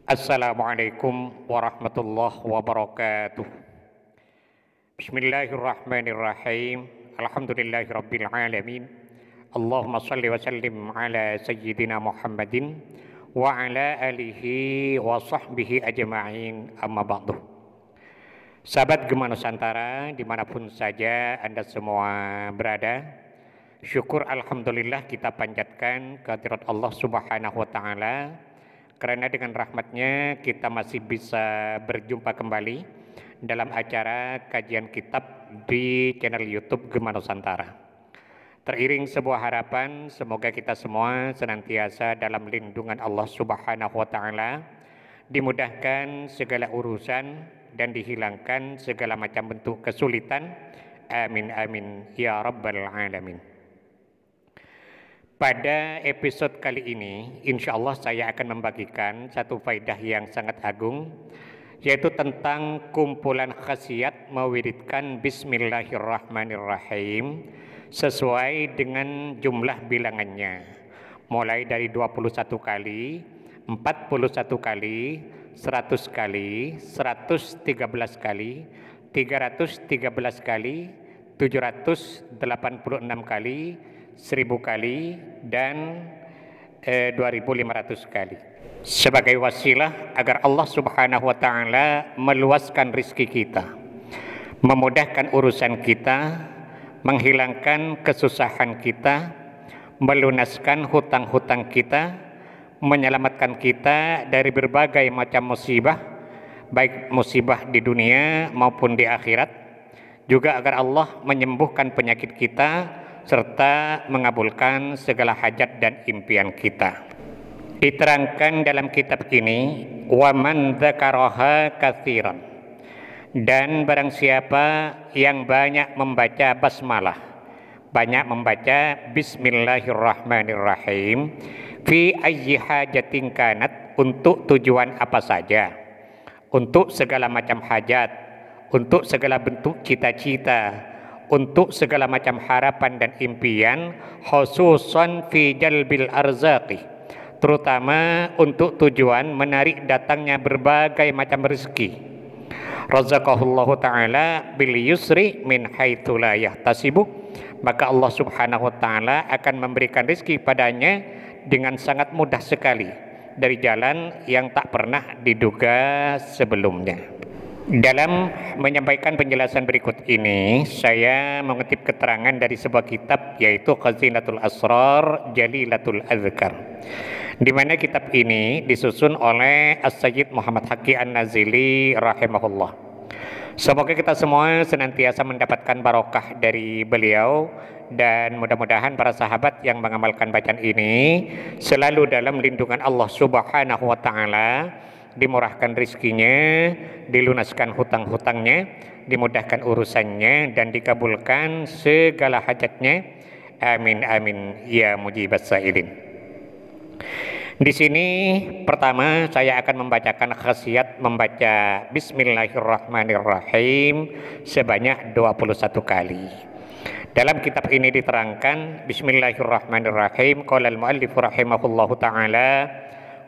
Assalamualaikum warahmatullahi wabarakatuh. Bismillahirrahmanirrahim. Alhamdulillahirabbil alamin. Allahumma shalli wa sallim ala sayyidina Muhammadin wa ala alihi wa sahbihi ajma'in, amma ba'du. Sahabat Gema Nusantara dimanapun saja Anda semua berada, syukur alhamdulillah kita panjatkan kehadirat Allah subhanahu wa ta'ala, karena dengan rahmatnya kita masih bisa berjumpa kembali dalam acara kajian kitab di channel YouTube Gema Nusantara. Teriring sebuah harapan, semoga kita semua senantiasa dalam lindungan Allah subhanahu wa ta'ala, dimudahkan segala urusan dan dihilangkan segala macam bentuk kesulitan. Amin amin ya rabbal alamin. Pada episode kali ini, insya Allah saya akan membagikan satu faidah yang sangat agung, yaitu tentang kumpulan khasiat mewiridkan Bismillahirrahmanirrahim sesuai dengan jumlah bilangannya, mulai dari 21 kali, 41 kali, 100 kali, 113 kali, 313 kali, 786 kali, 1000 kali, dan 2500 kali, sebagai wasilah agar Allah subhanahu wa ta'ala meluaskan rizki kita, memudahkan urusan kita, menghilangkan kesusahan kita, melunaskan hutang-hutang kita, menyelamatkan kita dari berbagai macam musibah, baik musibah di dunia maupun di akhirat, juga agar Allah menyembuhkan penyakit kita serta mengabulkan segala hajat dan impian kita. Diterangkan dalam kitab ini, wa man dzakaraha katsiran, dan barang siapa yang banyak membaca basmalah, banyak membaca Bismillahirrahmanirrahim, fi ayyi hajatin kanat, untuk tujuan apa saja, untuk segala macam hajat, untuk segala bentuk cita-cita, untuk segala macam harapan dan impian, khususan fi jalbil arzaqi, terutama untuk tujuan menarik datangnya berbagai macam rezeki. Razaqahullahu ta'ala bil yusri min haitsu la yahtasibu, maka Allah subhanahu wa ta'ala akan memberikan rezeki padanya dengan sangat mudah sekali, dari jalan yang tak pernah diduga sebelumnya. Dalam menyampaikan penjelasan berikut ini, saya mengutip keterangan dari sebuah kitab, yaitu Khazinatul Asrar Jalilatul Azkar, di mana kitab ini disusun oleh As-Sayyid Muhammad Haqi An-Nazili rahimahullah. Semoga kita semua senantiasa mendapatkan barokah dari beliau, dan mudah-mudahan para sahabat yang mengamalkan bacaan ini selalu dalam lindungan Allah subhanahu wa ta'ala, dimurahkan rizkinya, dilunaskan hutang-hutangnya, dimudahkan urusannya, dan dikabulkan segala hajatnya. Amin amin ya mujibas sa'ilin. Di sini pertama saya akan membacakan khasiat membaca Bismillahirrahmanirrahim sebanyak 21 kali. Dalam kitab ini diterangkan, Bismillahirrahmanirrahim, qala al-muallif rahimahullahu ta'ala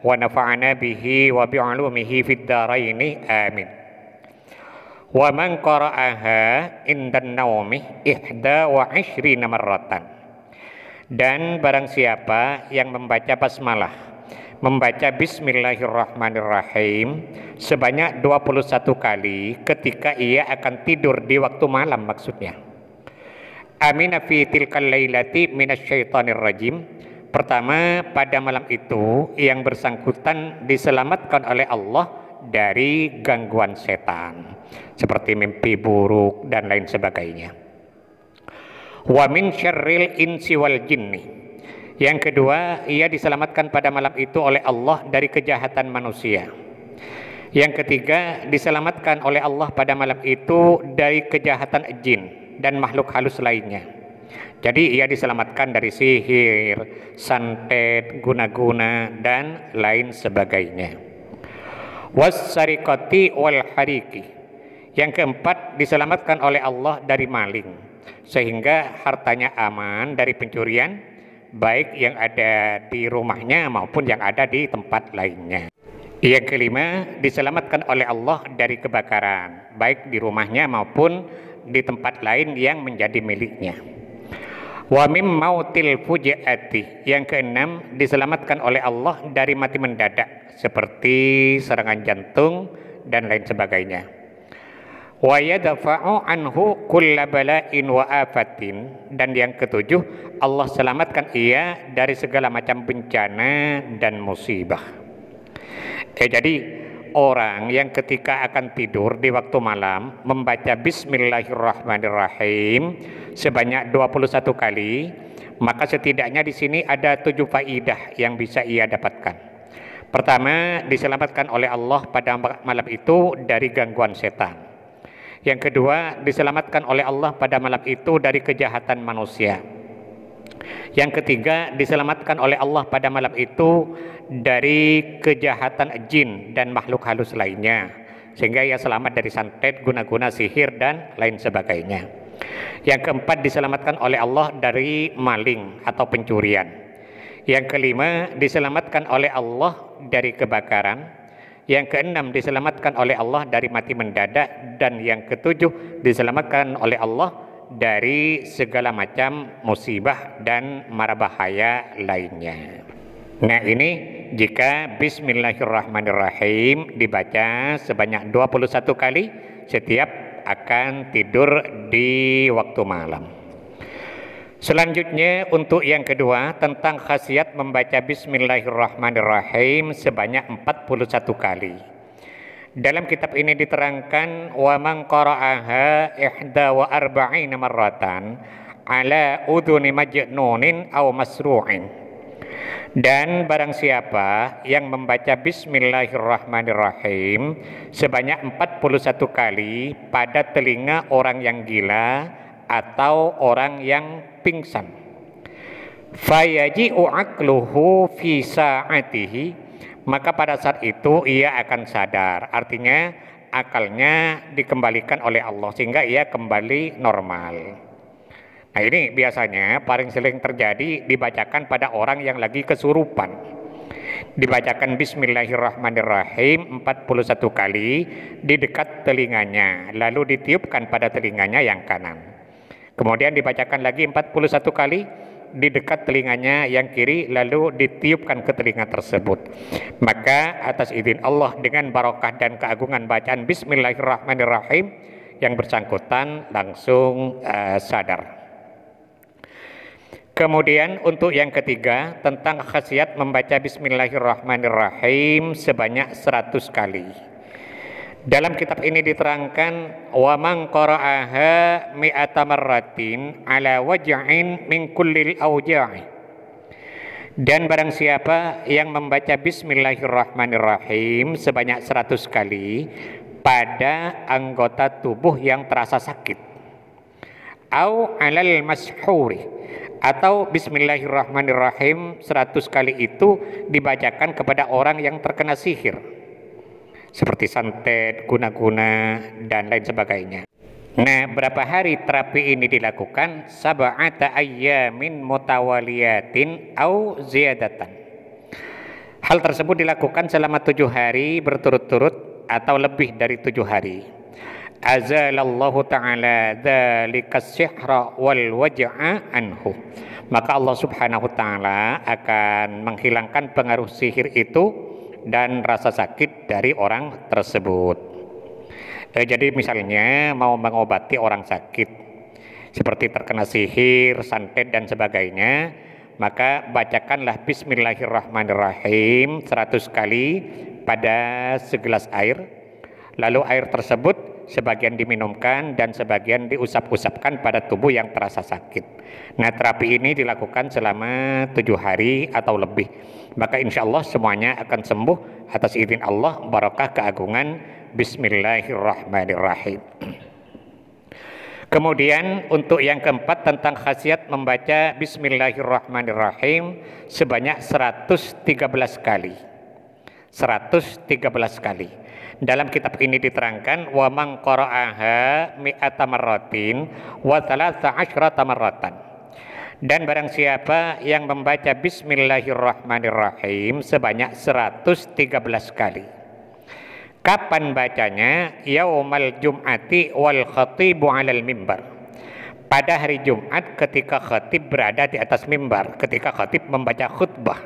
wa nafa'ana bihi wa bi'ulumihi fid dharaini, amin. Wa man qara'aha indan naumi 21 marratan, dan barang siapa yang membaca basmalah, membaca Bismillahirrahmanirrahim sebanyak 21 kali ketika ia akan tidur di waktu malam, maksudnya. Amina fi tilkal lailati minasyaitonir rajim, pertama, pada malam itu yang bersangkutan diselamatkan oleh Allah dari gangguan setan, seperti mimpi buruk dan lain sebagainya. Wa min syarril insi wal jinni, yang kedua, ia diselamatkan pada malam itu oleh Allah dari kejahatan manusia. Yang ketiga, diselamatkan oleh Allah pada malam itu dari kejahatan jin dan makhluk halus lainnya. Jadi ia diselamatkan dari sihir, santet, guna-guna, dan lain sebagainya. Was-sariqati wal hariki, yang keempat, diselamatkan oleh Allah dari maling, sehingga hartanya aman dari pencurian, baik yang ada di rumahnya maupun yang ada di tempat lainnya. Yang kelima, diselamatkan oleh Allah dari kebakaran, baik di rumahnya maupun di tempat lain yang menjadi miliknya. Wa mim mautil fujaati. Yang keenam, diselamatkan oleh Allah dari mati mendadak seperti serangan jantung dan lain sebagainya. Wa yadfa'u anhu kulla bala'in wa afatin. Dan yang ketujuh, Allah selamatkan ia dari segala macam bencana dan musibah. Jadi orang yang ketika akan tidur di waktu malam membaca Bismillahirrahmanirrahim sebanyak 21 kali, maka setidaknya di sini ada 7 faidah yang bisa ia dapatkan. Pertama, diselamatkan oleh Allah pada malam itu dari gangguan setan. Yang kedua, diselamatkan oleh Allah pada malam itu dari kejahatan manusia. Yang ketiga, diselamatkan oleh Allah pada malam itu dari kejahatan jin dan makhluk halus lainnya, sehingga ia selamat dari santet, guna-guna, sihir dan lain sebagainya. Yang keempat, diselamatkan oleh Allah dari maling atau pencurian. Yang kelima, diselamatkan oleh Allah dari kebakaran. Yang keenam, diselamatkan oleh Allah dari mati mendadak. Dan yang ketujuh, diselamatkan oleh Allah dari segala macam musibah dan mara bahaya lainnya. Nah, ini jika Bismillahirrahmanirrahim dibaca sebanyak 21 kali setiap akan tidur di waktu malam. Selanjutnya untuk yang kedua, tentang khasiat membaca Bismillahirrahmanirrahim sebanyak 41 kali. Dalam kitab ini diterangkan wa man qara'aha ihda wa arba'ina marratan ala udhuni majnunin aw masru'in. Dan barang siapa yang membaca Bismillahirrahmanirrahim sebanyak 41 kali pada telinga orang yang gila atau orang yang pingsan, fayaji'u aqluhu fi sa'atihi, maka pada saat itu ia akan sadar, artinya akalnya dikembalikan oleh Allah sehingga ia kembali normal. Nah, ini biasanya paling sering terjadi dibacakan pada orang yang lagi kesurupan. Dibacakan Bismillahirrahmanirrahim 41 kali di dekat telinganya, lalu ditiupkan pada telinganya yang kanan. Kemudian dibacakan lagi 41 kali di dekat telinganya yang kiri, lalu ditiupkan ke telinga tersebut. Maka atas izin Allah, dengan barokah dan keagungan bacaan Bismillahirrahmanirrahim, yang bersangkutan langsung sadar. Kemudian untuk yang ketiga, tentang khasiat membaca Bismillahirrahmanirrahim sebanyak 100 kali. Dalam kitab ini diterangkan wa man qara'aha mi'ata marratin ala waj'in min kullil awja'i. Dan barang siapa yang membaca Bismillahirrahmanirrahim sebanyak 100 kali pada anggota tubuh yang terasa sakit, au alal mashhuri, atau Bismillahirrahmanirrahim 100 kali itu dibacakan kepada orang yang terkena sihir seperti santet, guna-guna dan lain sebagainya. Nah, berapa hari terapi ini dilakukan? Sab'ata ayyamin mutawaliyatin au ziyadatan. Hal tersebut dilakukan selama 7 hari berturut-turut atau lebih dari 7 hari. Azalallahu ta'ala dzalikas sihra wal waj'a anhu. Maka Allah Subhanahu wa ta'ala akan menghilangkan pengaruh sihir itu dan rasa sakit dari orang tersebut. Jadi misalnya mau mengobati orang sakit seperti terkena sihir, santet dan sebagainya, maka bacakanlah Bismillahirrahmanirrahim 100 kali pada segelas air, lalu air tersebut sebagian diminumkan dan sebagian diusap-usapkan pada tubuh yang terasa sakit. Nah, terapi ini dilakukan selama 7 hari atau lebih. Maka insya Allah semuanya akan sembuh atas izin Allah, barakah keagungan Bismillahirrahmanirrahim. Kemudian untuk yang keempat, tentang khasiat membaca Bismillahirrahmanirrahim sebanyak 113 kali. 113 kali. Dalam kitab ini diterangkan wa man qara'aha mi'ata marratin wa thalatha asyrata marratan. Dan barang siapa yang membaca Bismillahirrahmanirrahim sebanyak 113 kali. Kapan bacanya? Yaumal Jum'ati wal khatibu 'alal mimbar. Pada hari Jumat ketika khatib berada di atas mimbar, ketika khatib membaca khutbah.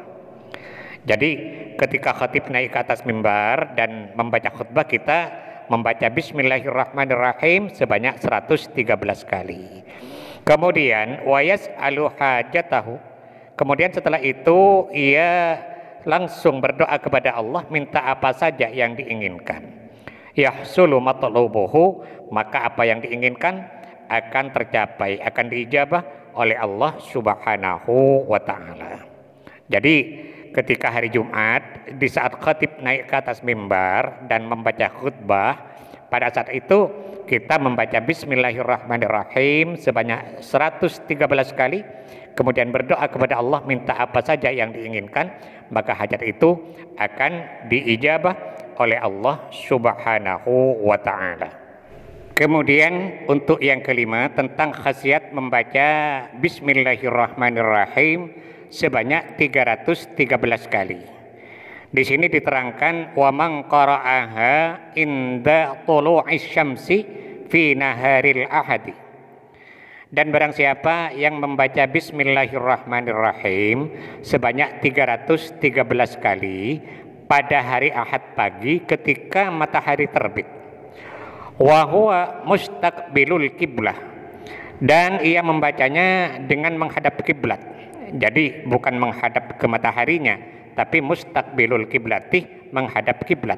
Jadi ketika khatib naik ke atas mimbar dan membaca khutbah, kita membaca Bismillahirrahmanirrahim sebanyak 113 kali. Kemudian wayas alu hajatahu. Kemudian setelah itu ia langsung berdoa kepada Allah, minta apa saja yang diinginkan. Yahsulu matlubuhu, maka apa yang diinginkan akan tercapai, akan diijabah oleh Allah Subhanahu wa taala. Jadi ketika hari Jumat, di saat khatib naik ke atas mimbar dan membaca khutbah, pada saat itu kita membaca Bismillahirrahmanirrahim sebanyak 113 kali, kemudian berdoa kepada Allah minta apa saja yang diinginkan, maka hajat itu akan diijabah oleh Allah Subhanahu wa taala. Kemudian untuk yang kelima tentang khasiat membaca Bismillahirrahmanirrahim sebanyak 313 kali. Di sini diterangkan wa man qara'aha inda tulu'is syamsi fi naharil ahadi. Dan barang siapa yang membaca Bismillahirrahmanirrahim sebanyak 313 kali pada hari Ahad pagi ketika matahari terbit. Wa huwa mustaqbilul kiblah. Dan ia membacanya dengan menghadap kiblat. Jadi bukan menghadap ke mataharinya, tapi mustaqbilul kiblati, menghadap kiblat.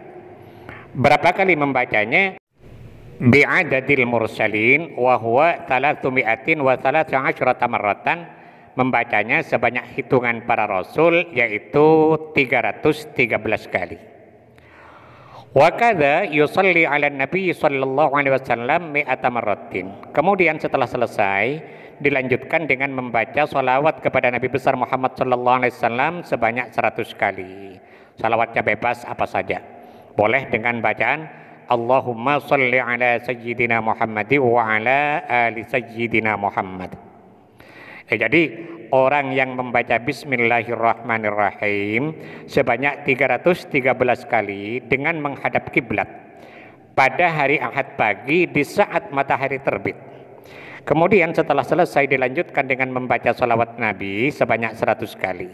Berapa kali membacanya? Bi'adadil mursalin wa huwa 313 marratan. Membacanya sebanyak hitungan para rasul, yaitu 313 kali. Wa kadza yusalli 'ala nabi sallallahu alaihi wasallam mi'ata marratin. Kemudian setelah selesai dilanjutkan dengan membaca salawat kepada Nabi besar Muhammad sallallahu alaihi wasallam sebanyak 100 kali. Salawatnya bebas apa saja. Boleh dengan bacaan Allahumma sholli ala sayyidina Muhammad wa ala ali sayyidina Muhammad. Jadi orang yang membaca Bismillahirrahmanirrahim sebanyak 313 kali dengan menghadap kiblat pada hari Ahad pagi di saat matahari terbit. Kemudian setelah selesai dilanjutkan dengan membaca salawat Nabi sebanyak 100 kali.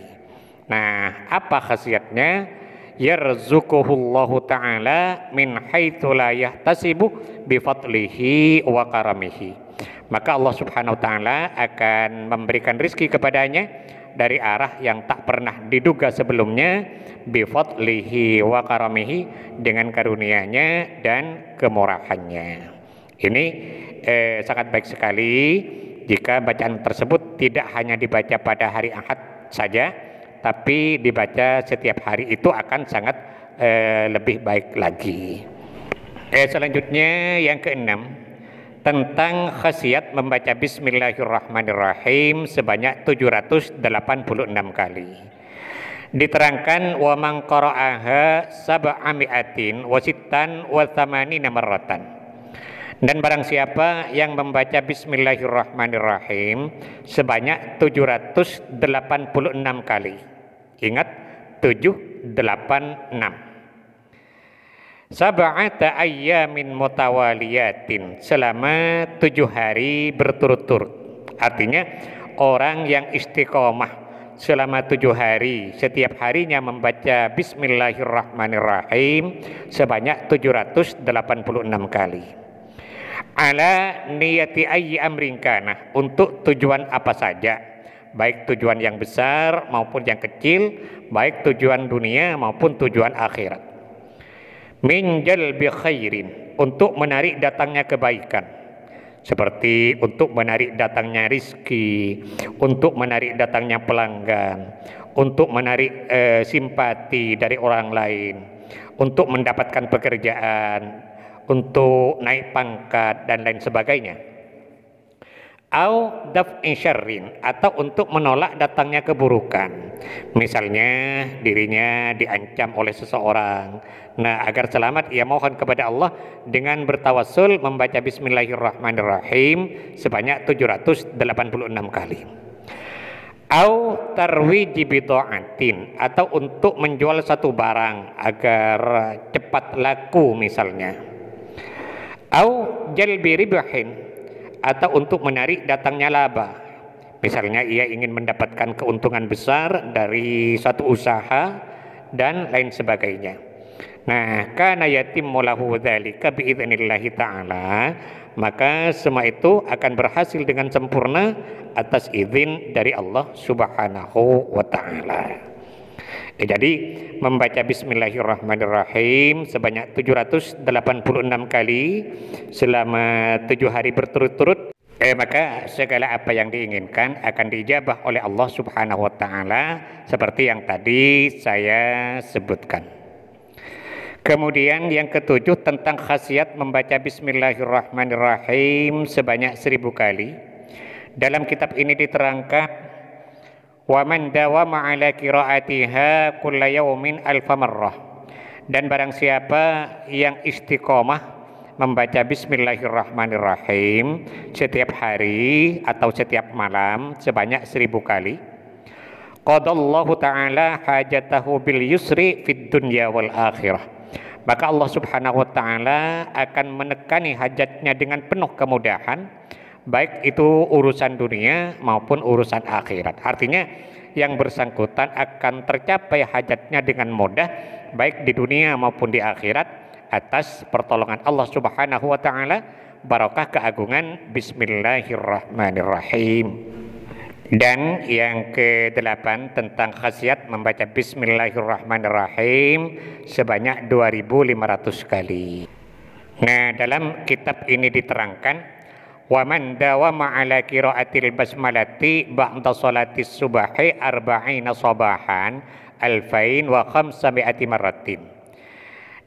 Nah, apa khasiatnya? Yarzuquhullahu ta'ala min haitsu la yahtasibu bi fadlihi wa karamihi. Maka Allah Subhanahu wa taala akan memberikan rizki kepadanya dari arah yang tak pernah diduga sebelumnya, bi fadlihi wa karamihi, dengan karunia-Nya dan kemurahannya. Ini sangat baik sekali jika bacaan tersebut tidak hanya dibaca pada hari Ahad saja, tapi dibaca setiap hari, itu akan sangat lebih baik lagi. Selanjutnya yang keenam tentang khasiat membaca Bismillahirrahmanirrahim sebanyak 786 kali. Diterangkan wa man qara'aha sab'ami'atin wa sittan wa thamanina marratan. Dan barang siapa yang membaca Bismillahirrahmanirrahim sebanyak 786 kali. Ingat 786. Sab'ata ayyamin mutawaliyatin, selama 7 hari berturut-turut. Artinya orang yang istiqomah selama 7 hari, setiap harinya membaca Bismillahirrahmanirrahim sebanyak 786 kali. Ala niyati ayyi amrin kana, untuk tujuan apa saja, baik tujuan yang besar maupun yang kecil, baik tujuan dunia maupun tujuan akhirat. Min jalbi khairin, untuk menarik datangnya kebaikan, seperti untuk menarik datangnya rizki, untuk menarik datangnya pelanggan, untuk menarik simpati dari orang lain, untuk mendapatkan pekerjaan, untuk naik pangkat dan lain sebagainya. Au daf'in syarrin, atau untuk menolak datangnya keburukan. Misalnya dirinya diancam oleh seseorang. Nah, agar selamat ia mohon kepada Allah dengan bertawassul membaca Bismillahirrahmanirrahim sebanyak 786 kali. au tarwiji bid'atin, atau untuk menjual satu barang agar cepat laku misalnya, au jalbi ribahin, atau untuk menarik datangnya laba, misalnya ia ingin mendapatkan keuntungan besar dari satu usaha dan lain sebagainya. Nah, kana yatimmu lahu dzalika biidznillahi ta'ala, maka semua itu akan berhasil dengan sempurna atas izin dari Allah Subhanahu wa taala. Jadi membaca bismillahirrahmanirrahim sebanyak 786 kali selama 7 hari berturut-turut, maka segala apa yang diinginkan akan diijabah oleh Allah Subhanahu wa taala seperti yang tadi saya sebutkan. Kemudian yang ketujuh tentang khasiat membaca bismillahirrahmanirrahim sebanyak 1000 kali. Dalam kitab ini diterangkan, wa man dawama ala qiraatiha kulla yaumin alfa marrah. Dan barang siapa yang istiqomah membaca bismillahirrahmanirrahim setiap hari atau setiap malam sebanyak 1000 kali, qadallahu ta'ala hajatahu bil yusri fid dunya wal akhirah, maka Allah Subhanahu wa taala akan menekani hajatnya dengan penuh kemudahan, baik itu urusan dunia maupun urusan akhirat. Artinya yang bersangkutan akan tercapai hajatnya dengan mudah baik di dunia maupun di akhirat atas pertolongan Allah Subhanahu wa taala, barokah keagungan bismillahirrahmanirrahim. Dan yang ke-8 tentang khasiat membaca bismillahirrahmanirrahim sebanyak 2500 kali. Nah, dalam kitab ini diterangkan, wa man dawama ala qiraatil basmalati ba'da salatis subahi arba'ina sabahan alfain wa khamsami'ati marratin.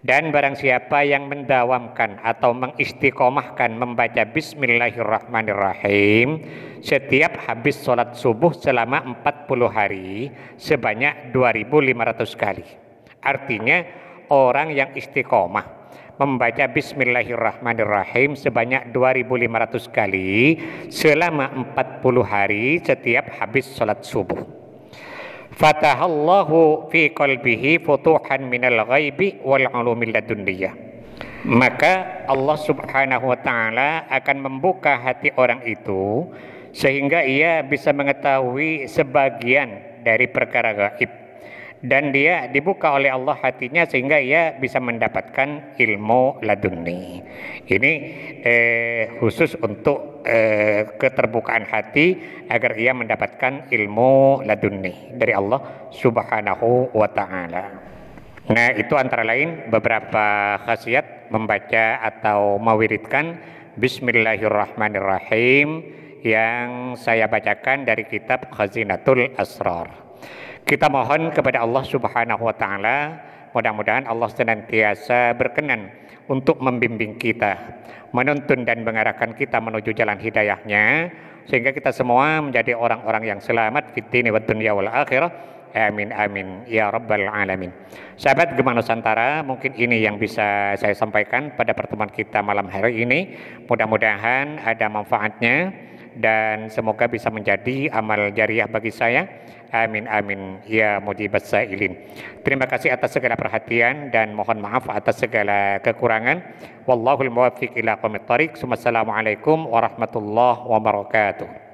Dan barang siapa yang mendawamkan atau mengistiqomahkan membaca bismillahirrahmanirrahim setiap habis sholat subuh selama 40 hari sebanyak 2500 kali. Artinya orang yang istiqomah membaca bismillahirrahmanirrahim sebanyak 2500 kali selama 40 hari setiap habis sholat subuh, fatahallahu fi qalbihi futuhan minal ghaibi wal ulumil ladunniyah, maka Allah Subhanahu wa taala akan membuka hati orang itu sehingga ia bisa mengetahui sebagian dari perkara gaib, dan dia dibuka oleh Allah hatinya sehingga ia bisa mendapatkan ilmu ladunni. Ini khusus untuk keterbukaan hati agar ia mendapatkan ilmu ladunni dari Allah Subhanahu wa taala. Nah, itu antara lain beberapa khasiat membaca atau mewiridkan bismillahirrahmanirrahim yang saya bacakan dari kitab Khazinatul Asrar. Kita mohon kepada Allah Subhanahu wa taala, mudah-mudahan Allah senantiasa berkenan untuk membimbing kita, menuntun dan mengarahkan kita menuju jalan hidayahnya, sehingga kita semua menjadi orang-orang yang selamat fid dini wad dunya wal akhirah. Amin amin ya rabbal alamin. Sahabat Gema Nusantara, mungkin ini yang bisa saya sampaikan pada pertemuan kita malam hari ini. Mudah-mudahan ada manfaatnya dan semoga bisa menjadi amal jariah bagi saya. Amin amin ya mujibas sailin. Terima kasih atas segala perhatian dan mohon maaf atas segala kekurangan. Wallahul muwaffiq ila aqwamit thoriq. Wassalamualaikum warahmatullahi wabarakatuh.